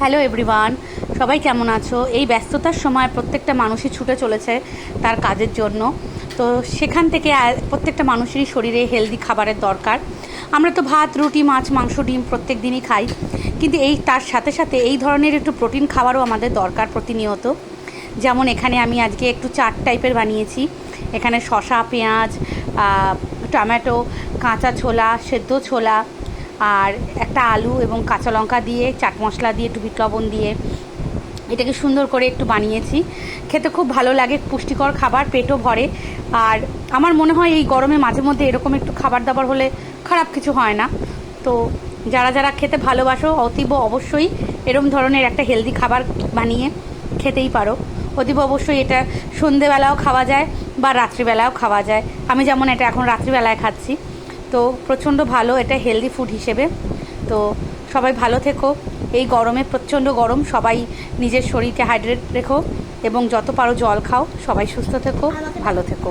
Hello everyone, সবাই কেমন আছো? এই ব্যস্ততার সময় প্রত্যেকটা মানুষই ছুটে চলেছে তার কাজের জন্য। তো সেখান থেকে প্রত্যেকটা মানুষেরই শরীরে হেলদি খাবারের দরকার। আমরা তো ভাত, রুটি, মাছ, মাংস, ডিম প্রত্যেক দিনই খাই, কিন্তু তার সাথে সাথে এই ধরনের একটু প্রোটিন খাবারও আমাদের দরকার প্রতিনিয়ত। যেমন এখানে আমি আজকে একটু চাট টাইপের বানিয়েছি। এখানে শসা, পেঁয়াজ, টমেটো, কাঁচা ছোলা, সেদ্ধ ছোলা আর একটা আলু এবং কাঁচা লঙ্কা দিয়ে, চাট মশলা দিয়ে, একটু বিট লবণ দিয়ে এটাকে সুন্দর করে একটু বানিয়েছি। খেতে খুব ভালো লাগে, পুষ্টিকর খাবার, পেটও ভরে। আর আমার মনে হয় এই গরমে মাঝে মধ্যে এরকম একটু খাবার দাবার হলে খারাপ কিছু হয় না। তো যারা যারা খেতে ভালোবাসো অতীব অবশ্যই এরম ধরনের একটা হেলদি খাবার বানিয়ে খেতেই পারো। অতীব অবশ্যই এটা সন্ধেবেলাও খাওয়া যায় বা রাত্রিবেলাও খাওয়া যায়। আমি যেমন এটা এখন রাত্রিবেলায় খাচ্ছি। তো প্রচণ্ড ভালো এটা হেলদি ফুড হিসেবে। তো সবাই ভালো থেকো। এই গরমে, প্রচণ্ড গরম, সবাই নিজের শরীরকে হাইড্রেট রেখো এবং যত পারো জল খাও। সবাই সুস্থ থেকো, ভালো থেকো।